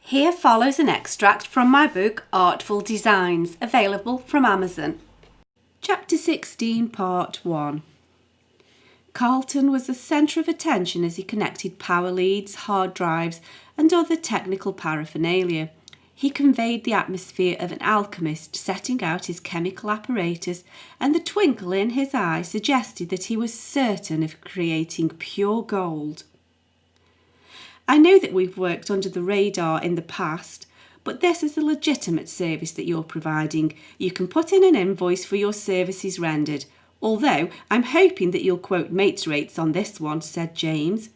Here follows an extract from my book Artful Designs, available from Amazon. Chapter 16, Part 1. Carlton was the centre of attention as he connected power leads, hard drives and other technical paraphernalia. He conveyed the atmosphere of an alchemist setting out his chemical apparatus, and the twinkle in his eye suggested that he was certain of creating pure gold. I know that we've worked under the radar in the past, but this is a legitimate service that you're providing. You can put in an invoice for your services rendered, although I'm hoping that you'll quote mates rates on this one, said James.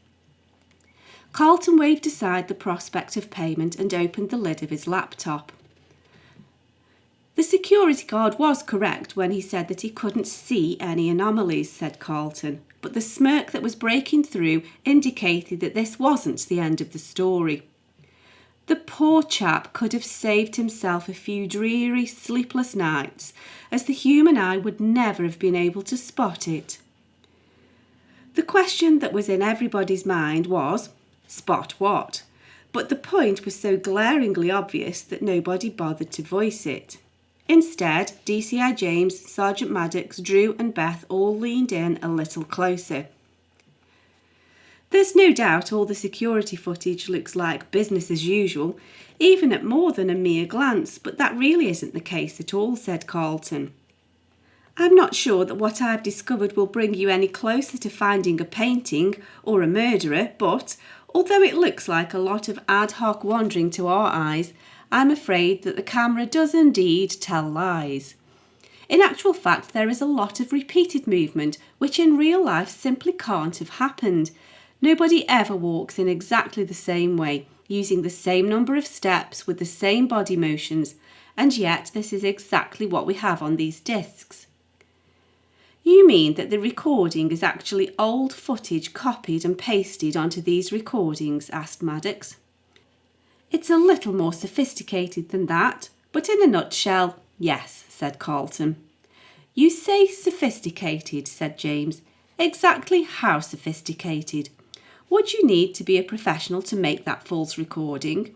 Carlton waved aside the prospect of payment and opened the lid of his laptop. The security guard was correct when he said that he couldn't see any anomalies, said Carlton, but the smirk that was breaking through indicated that this wasn't the end of the story. The poor chap could have saved himself a few dreary, sleepless nights, as the human eye would never have been able to spot it. The question that was in everybody's mind was, spot what? But the point was so glaringly obvious that nobody bothered to voice it. Instead, DCI James, Sergeant Maddox, Drew and Beth all leaned in a little closer. There's no doubt all the security footage looks like business as usual, even at more than a mere glance, but that really isn't the case at all, said Carlton. I'm not sure that what I've discovered will bring you any closer to finding a painting or a murderer, but although it looks like a lot of ad hoc wandering to our eyes, I'm afraid that the camera does indeed tell lies. In actual fact, there is a lot of repeated movement, which in real life simply can't have happened. Nobody ever walks in exactly the same way, using the same number of steps with the same body motions, and yet this is exactly what we have on these discs. You mean that the recording is actually old footage copied and pasted onto these recordings? Asked Maddox. It's a little more sophisticated than that, but in a nutshell, yes, said Carlton. You say sophisticated, said James. Exactly how sophisticated? Would you need to be a professional to make that false recording?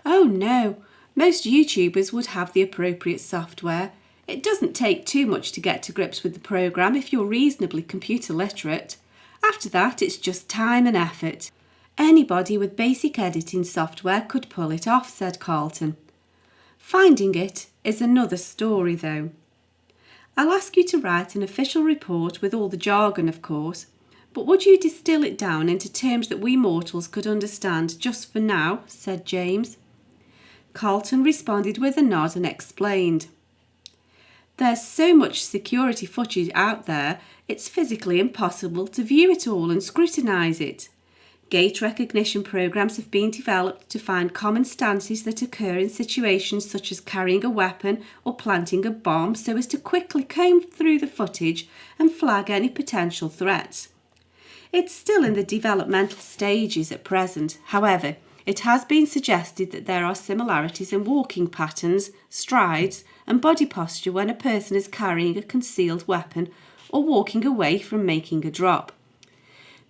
Oh no, most YouTubers would have the appropriate software. It doesn't take too much to get to grips with the program if you're reasonably computer literate. After that, it's just time and effort. Anybody with basic editing software could pull it off, said Carlton. Finding it is another story, though. I'll ask you to write an official report with all the jargon, of course, but would you distill it down into terms that we mortals could understand just for now, said James. Carlton responded with a nod and explained. There's so much security footage out there, it's physically impossible to view it all and scrutinise it. Gait recognition programs have been developed to find common stances that occur in situations such as carrying a weapon or planting a bomb so as to quickly comb through the footage and flag any potential threats. It's still in the developmental stages at present. However, it has been suggested that there are similarities in walking patterns, strides and body posture when a person is carrying a concealed weapon or walking away from making a drop.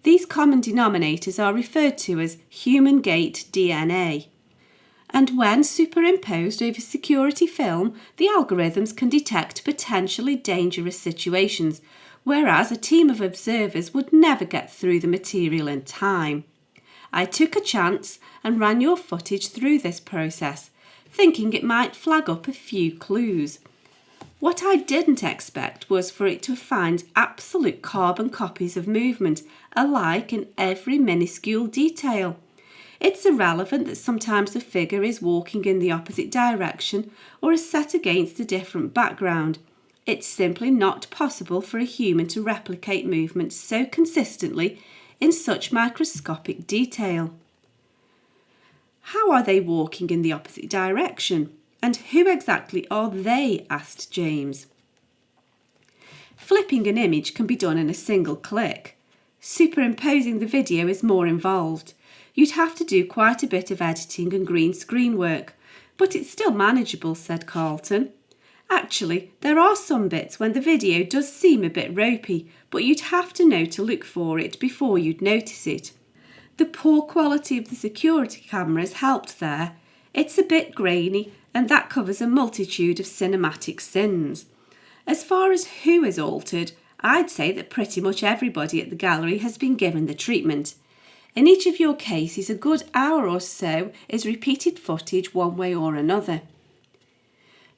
These common denominators are referred to as human gait DNA. And when superimposed over security film, the algorithms can detect potentially dangerous situations, whereas a team of observers would never get through the material in time. I took a chance and ran your footage through this process, thinking it might flag up a few clues. What I didn't expect was for it to find absolute carbon copies of movement, alike in every minuscule detail. It's irrelevant that sometimes a figure is walking in the opposite direction or is set against a different background. It's simply not possible for a human to replicate movement so consistently in such microscopic detail. How are they walking in the opposite direction? And who exactly are they? Asked James. Flipping an image can be done in a single click. Superimposing the video is more involved. You'd have to do quite a bit of editing and green screen work, but it's still manageable, said Carlton. Actually, there are some bits when the video does seem a bit ropey, but you'd have to know to look for it before you'd notice it. The poor quality of the security cameras helped there. It's a bit grainy, and that covers a multitude of cinematic sins. As far as who is altered, I'd say that pretty much everybody at the gallery has been given the treatment. In each of your cases, a good hour or so is repeated footage one way or another.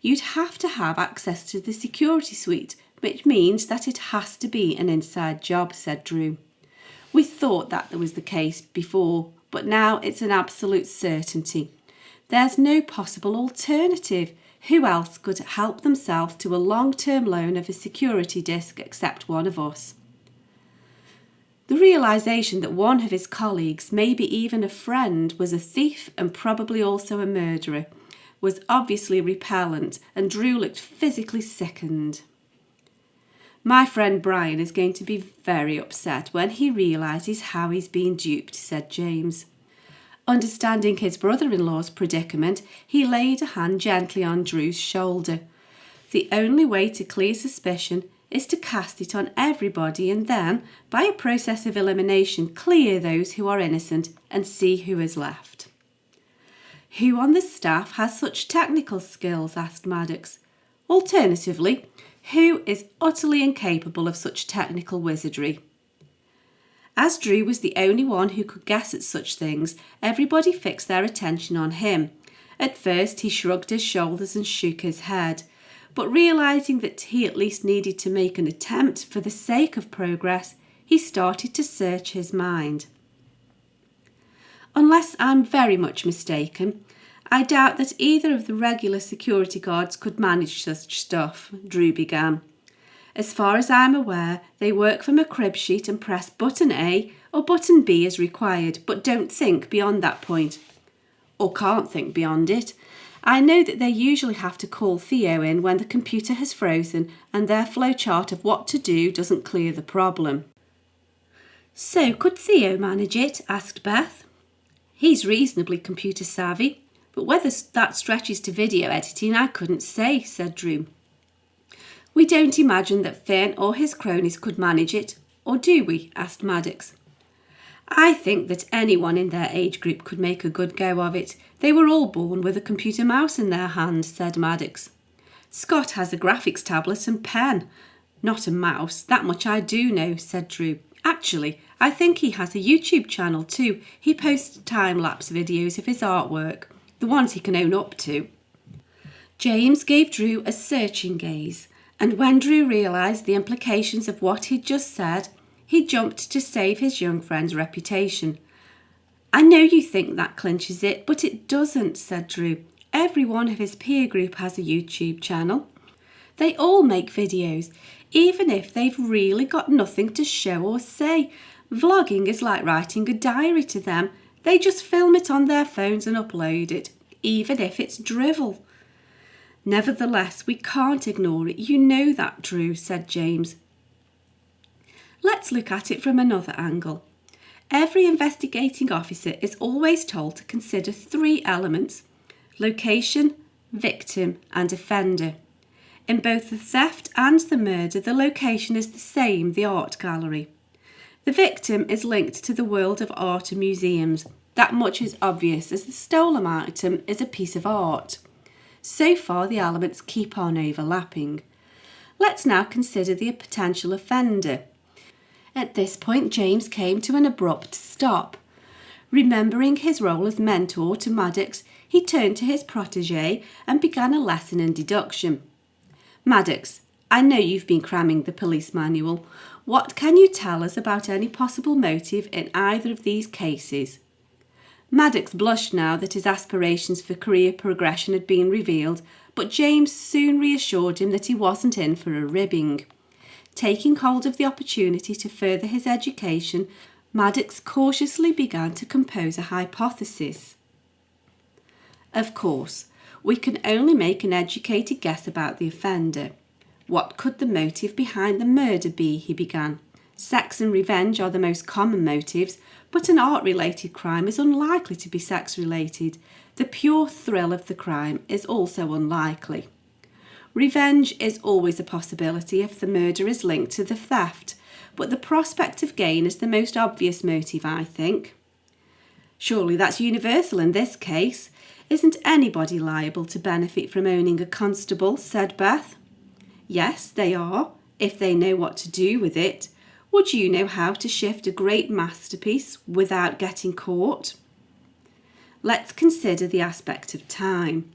You'd have to have access to the security suite, which means that it has to be an inside job, said Drew. We thought that was the case before, but now it's an absolute certainty. There's no possible alternative. Who else could help themselves to a long-term loan of a security disc except one of us? The realisation that one of his colleagues, maybe even a friend, was a thief and probably also a murderer was obviously repellent, and Drew looked physically sickened. My friend Brian is going to be very upset when he realises how he's been duped, said James. Understanding his brother-in-law's predicament, he laid a hand gently on Drew's shoulder. The only way to clear suspicion is to cast it on everybody and then, by a process of elimination, clear those who are innocent and see who is left. Who on the staff has such technical skills? Asked Maddox. Alternatively, who is utterly incapable of such technical wizardry? As Drew was the only one who could guess at such things, everybody fixed their attention on him. At first he shrugged his shoulders and shook his head, but realising that he at least needed to make an attempt for the sake of progress, he started to search his mind. Unless I'm very much mistaken, I doubt that either of the regular security guards could manage such stuff, Drew began. As far as I'm aware, they work from a crib sheet and press button A or button B as required, but don't think beyond that point. Or can't think beyond it. I know that they usually have to call Theo in when the computer has frozen and their flowchart of what to do doesn't clear the problem. So could Theo manage it? Asked Beth. He's reasonably computer savvy, but whether that stretches to video editing I couldn't say, said Drew. We don't imagine that Finn or his cronies could manage it, or do we? Asked Maddox. I think that anyone in their age group could make a good go of it. They were all born with a computer mouse in their hand, said Maddox. Scott has a graphics tablet and pen. Not a mouse, that much I do know, said Drew. Actually, I think he has a YouTube channel too. He posts time-lapse videos of his artwork, the ones he can own up to. James gave Drew a searching gaze, and when Drew realised the implications of what he'd just said, he jumped to save his young friend's reputation. I know you think that clinches it, but it doesn't, said Drew. Every one of his peer group has a YouTube channel. They all make videos, even if they've really got nothing to show or say. Vlogging is like writing a diary to them. They just film it on their phones and upload it, even if it's drivel. Nevertheless, we can't ignore it. You know that, Drew, said James. Let's look at it from another angle. Every investigating officer is always told to consider 3 elements: location, victim, and offender. In both the theft and the murder, the location is the same, the art gallery. The victim is linked to the world of art and museums. That much is obvious, as the stolen item is a piece of art. So far, the elements keep on overlapping. Let's now consider the potential offender. At this point, James came to an abrupt stop. Remembering his role as mentor to Maddox, he turned to his protégé and began a lesson in deduction. Maddox, I know you've been cramming the police manual. What can you tell us about any possible motive in either of these cases? Maddox blushed now that his aspirations for career progression had been revealed, but James soon reassured him that he wasn't in for a ribbing. Taking hold of the opportunity to further his education, Maddox cautiously began to compose a hypothesis. Of course, we can only make an educated guess about the offender. What could the motive behind the murder be, he began. Sex and revenge are the most common motives, but an art-related crime is unlikely to be sex-related. The pure thrill of the crime is also unlikely. Revenge is always a possibility if the murder is linked to the theft, but the prospect of gain is the most obvious motive, I think. Surely that's universal in this case. Isn't anybody liable to benefit from owning a constable? Said Beth. Yes, they are, if they know what to do with it. Would you know how to shift a great masterpiece without getting caught? Let's consider the aspect of time.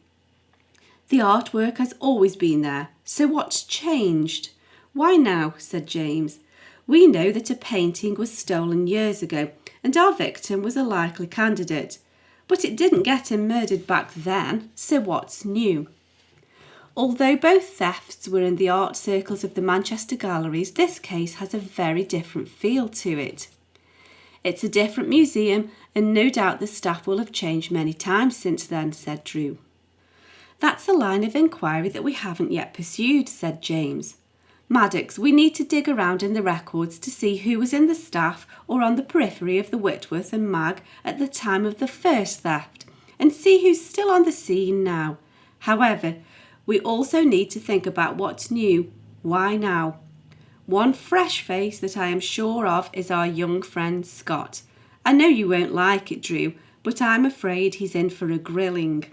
The artwork has always been there, so what's changed? Why now? Said James. We know that a painting was stolen years ago, and our victim was a likely candidate. But it didn't get him murdered back then, so what's new? Although both thefts were in the art circles of the Manchester galleries, this case has a very different feel to it. It's a different museum, and no doubt the staff will have changed many times since then, said Drew. That's a line of inquiry that we haven't yet pursued, said James. Maddox, we need to dig around in the records to see who was in the staff or on the periphery of the Whitworth and Mag at the time of the first theft, and see who's still on the scene now. However, we also need to think about what's new. Why now? One fresh face that I am sure of is our young friend Scott. I know you won't like it, Drew, but I'm afraid he's in for a grilling.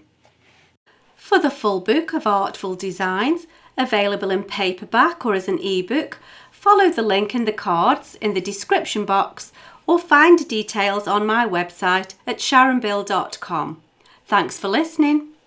For the full book of Artful Designs, available in paperback or as an ebook, follow the link in the cards in the description box or find details on my website at sharonbill.com. Thanks for listening.